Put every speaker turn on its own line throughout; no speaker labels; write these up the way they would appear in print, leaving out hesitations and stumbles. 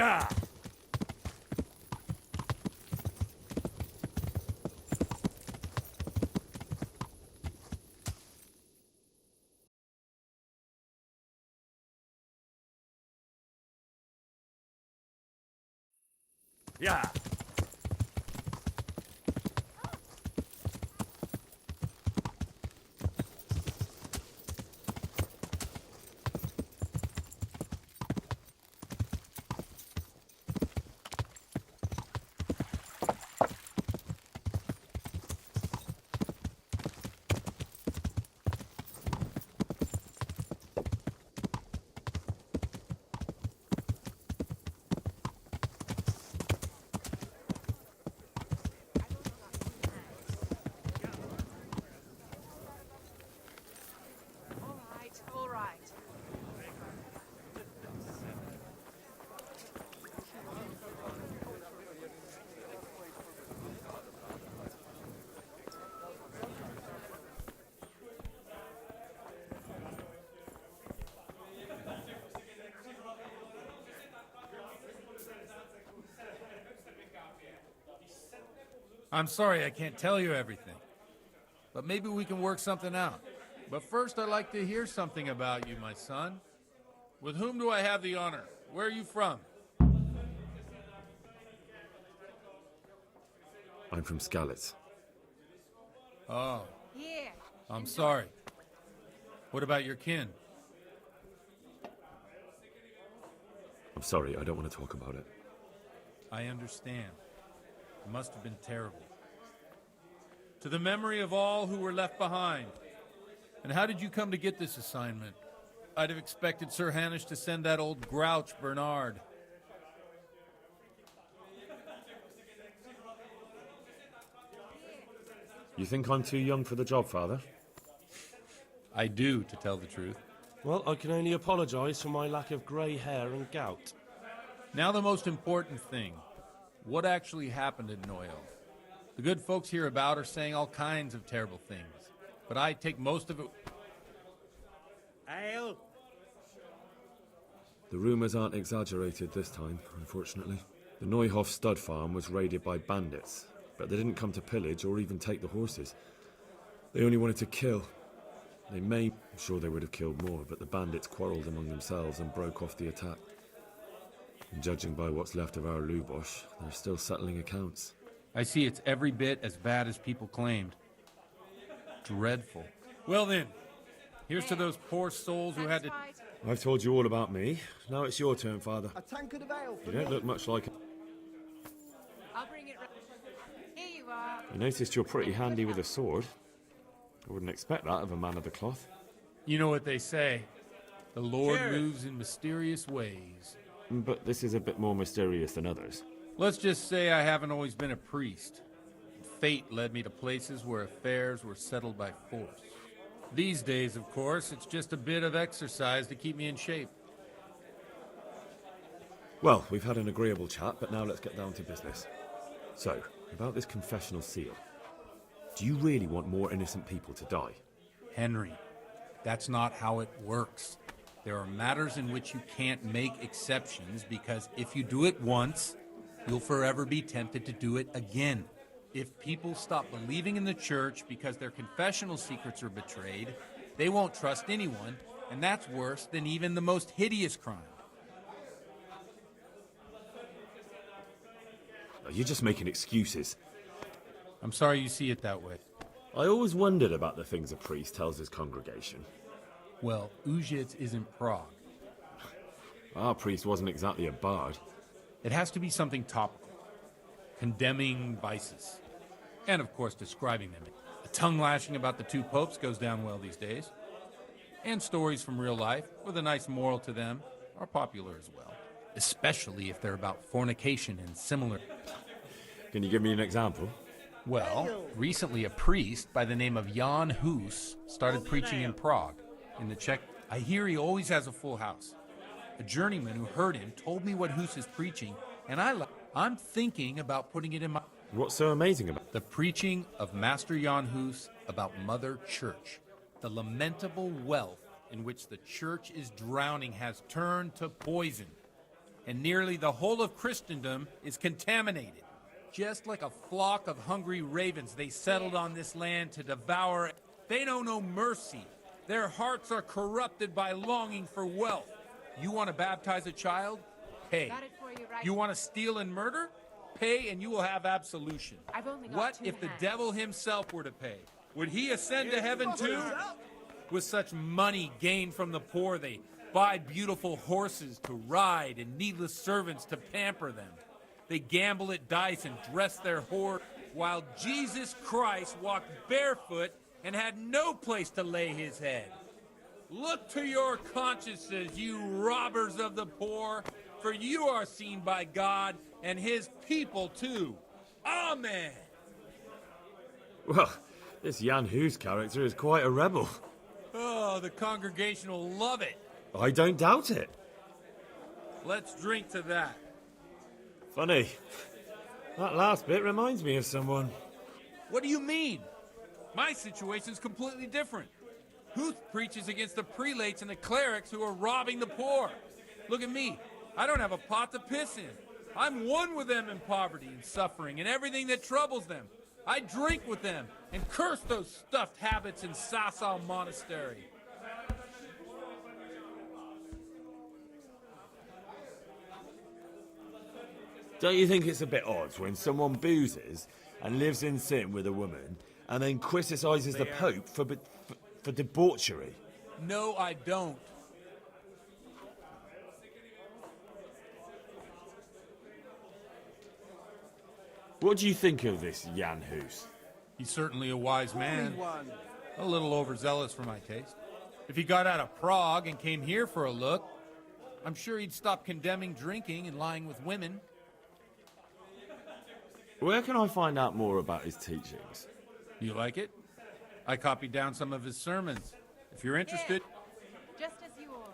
Yeah. Yeah.
All right.
I'm sorry I can't tell you everything, but maybe we can work something out. But first, I'd like to hear something about you, my son. With whom do I have the honor? Where are you from?
I'm from Skalitz.
Oh,
Here.
I'm sorry. What about your kin?
I'm sorry, I don't want to talk about it.
I understand. It must have been terrible. To the memory of all who were left behind. And how did you come to get this assignment? I'd have expected Sir Hanish to send that old grouch, Bernard.
You think I'm too young for the job, Father?
I do, to tell the truth.
Well, I can only apologise for my lack of grey hair and gout.
Now the most important thing. What actually happened at Noyle? The good folks hereabout are saying all kinds of terrible things, but I take most of it...
Ale.
The rumours aren't exaggerated this time, unfortunately. The Neuhoff stud farm was raided by bandits, but they didn't come to pillage or even take the horses. They only wanted to kill. I'm sure they would have killed more, but the bandits quarrelled among themselves and broke off the attack. And judging by what's left of our Lubosh, they're still settling accounts.
I see it's every bit as bad as people claimed. Dreadful. Well then, here's to those poor souls who had to...
I've told you all about me. Now it's your turn, Father.
A tankard of ale for
You don't
me.
look much like...
I'll bring it. Here you are.
I noticed you're pretty handy with a sword. I wouldn't expect that of a man of the cloth.
You know what they say. The Lord
Cheers.
moves in mysterious ways.
But this is a bit more mysterious than others.
Let's just say I haven't always been a priest. Fate led me to places where affairs were settled by force. These days, of course, it's just a bit of exercise to keep me in shape.
Well, we've had an agreeable chat, but now let's get down to business. So, about this confessional seal. Do you really want more innocent people to die?
Henry, that's not how it works. There are matters in which you can't make exceptions because if you do it once, you'll forever be tempted to do it again. If people stop believing in the church because their confessional secrets are betrayed, they won't trust anyone, and that's worse than even the most hideous crime.
You're just making excuses.
I'm sorry you see it that way.
I always wondered about the things a priest tells his congregation.
Well, Ujits isn't Prague.
Our priest wasn't exactly a bard.
It has to be something topical, condemning vices, and of course describing them. A tongue lashing about the two popes goes down well these days, and stories from real life with a nice moral to them are popular as well, especially if they're about fornication and similar.
Can you give me an example?
Well, recently a priest by the name of Jan Hus started preaching in Prague. In the Czech, I hear he always has a full house. A journeyman who heard him told me what Hus is preaching, and I'm thinking about putting it in my...
What's so amazing about it?
The preaching of Master Jan Hus about Mother Church. The lamentable wealth in which the church is drowning has turned to poison. and nearly the whole of Christendom is contaminated. Just like a flock of hungry ravens, they settled on this land to devour. They know no mercy. Their hearts are corrupted by longing for wealth. You want to baptize a child? Pay.
Got it for you right.
You want to steal and murder? Pay and you will have absolution.
I've only got
What
2
if the
hands.
devil himself were to pay? Would he ascend to heaven too? With such money gained from the poor, they buy beautiful horses to ride and needless servants to pamper them. They gamble at dice and dress their whore, while Jesus Christ walked barefoot and had no place to lay his head. Look to your consciences, you robbers of the poor, for you are seen by God and his people too. Amen.
Well, this Jan Hus character is quite a rebel.
Oh, the congregation will love it.
I don't doubt it.
Let's drink to that.
Funny. That last bit reminds me of someone.
What do you mean? My situation's completely different. Huth preaches against the prelates and the clerics who are robbing the poor. Look at me. I don't have a pot to piss in. I'm one with them in poverty and suffering and everything that troubles them. I drink with them and curse those stuffed habits in Sasau Monastery.
Don't you think it's a bit odd when someone boozes and lives in sin with a woman and then criticises the Pope for debauchery?
No, I don't.
What do you think of this Jan Hus?
He's certainly a wise man. A little overzealous for my taste. If he got out of Prague and came here for a look, I'm sure he'd stop condemning drinking and lying with women.
Where can I find out more about his teachings?
You like it? I copied down some of his sermons. If you're interested...
Just as you ordered.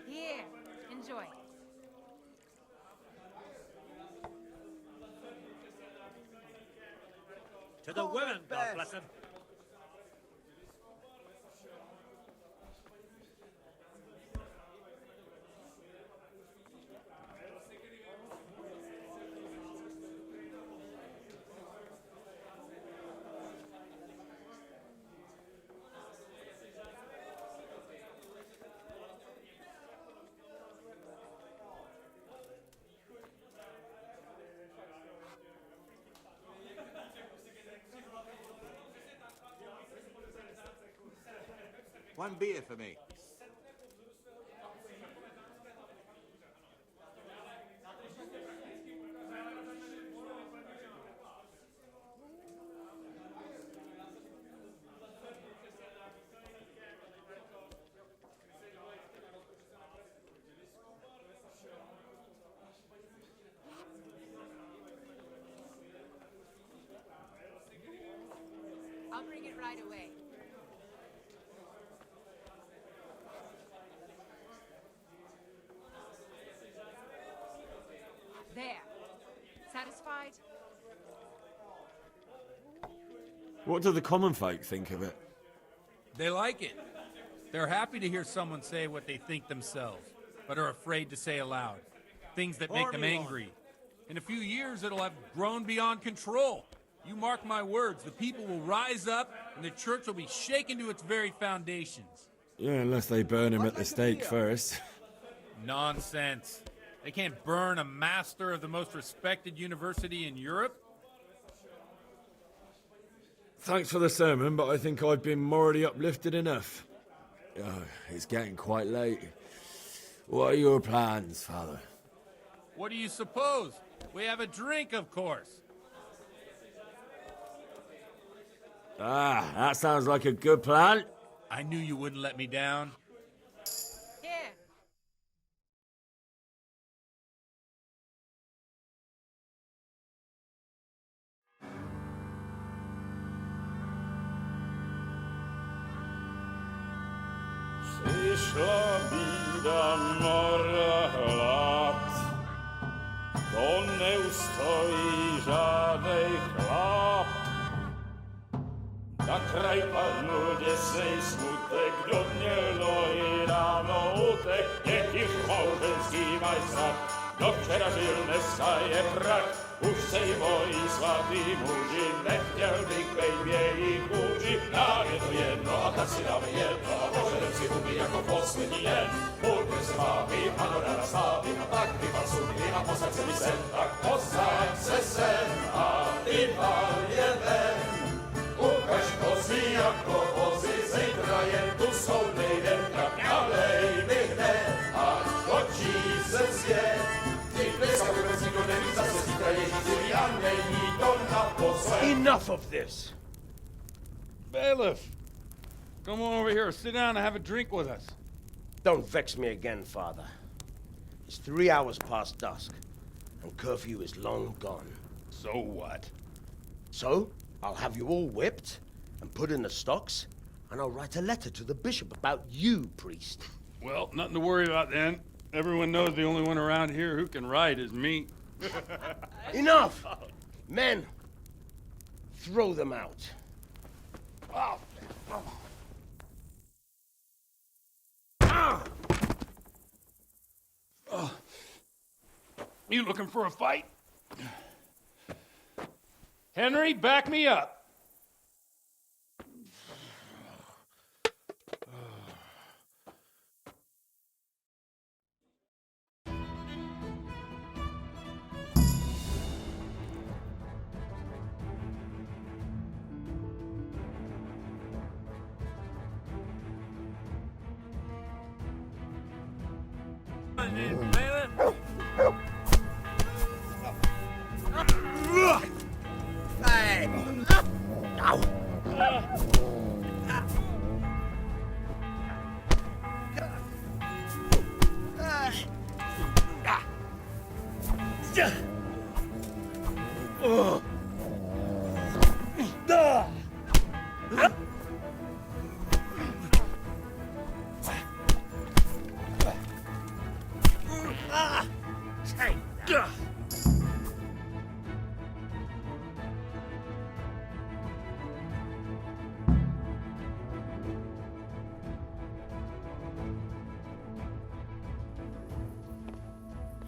Here, enjoy.
To the women, God bless them.
One beer for me.
I'll bring it right away. There. Satisfied?
What do the common folk think of it?
They like it. They're happy to hear someone say what they think themselves, but are afraid to say aloud. Things that make them angry. In a few years, it'll have grown beyond control. You mark my words, the people will rise up, and the church will be shaken to its very foundations.
Yeah, unless they burn him at the stake first.
Nonsense. They can't burn a master of the most respected university in Europe.
Thanks for the sermon, but I think I've been morally uplifted enough.
It's getting quite late. What are your plans, Father?
What do you suppose? We have a drink, of course.
That sounds like a good plan.
I knew you wouldn't let me down.
Here.
Przyszła bida mora lat, to nie ustoi żadnej chlap. Na kraj panuje sej smutek, do mnie i rano utek, niech ich małżeński majstrat, do wczera żylne staje prak. Už sejmoj svatý muži, nechtěl bych bejbě jí kůži. Nám je to jedno a tak si dáme jedno a požerem si huby jako poslední jen. Půjďme se vámi, ano ráda slávy a tak vypal sudy a posaď se mi sem. Tak posaď se sem a vypal je ven. Ukaž kozy jako vozy, zítra jen tu soudnej den. Tak nalej mi hned, ať točí se svět.
Enough of this!
Bailiff, come on over here, sit down and have a drink with us.
Don't vex me again, Father. It's 3 hours past dusk, and curfew is long gone.
So what?
So, I'll have you all whipped and put in the stocks, and I'll write a letter to the bishop about you, priest.
Well, nothing to worry about then. Everyone knows the only one around here who can write is me.
Enough! Men, throw them out.
You looking for a fight? Henry, back me up.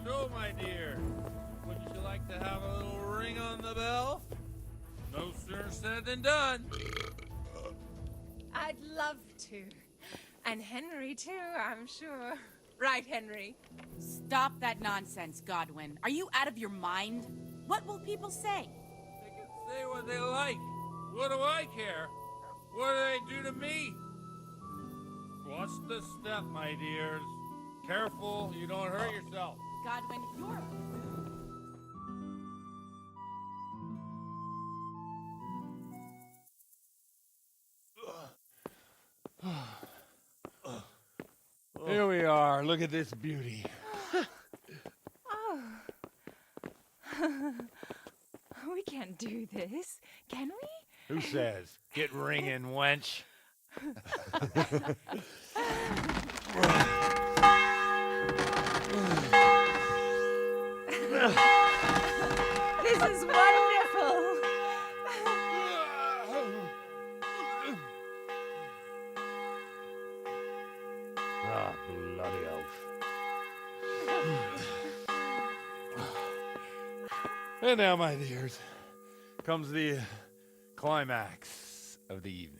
So, my dear, wouldn't you like to have a little ring on the bell? No sooner said than done.
I'd love to. And Henry, too, I'm sure. Right, Henry?
Stop that nonsense, Godwin. Are you out of your mind? What will people say?
They can say what they like. What do I care? What do they do to me? Watch the step, my dears. Careful, you don't hurt yourself.
Godwin, you're...
Here we are. Look at this beauty.
Oh. We can't do this, can we?
Who says? Get ringing, wench.
This is wonderful.
Ah, bloody oath. And now, my dears, comes the climax of the evening.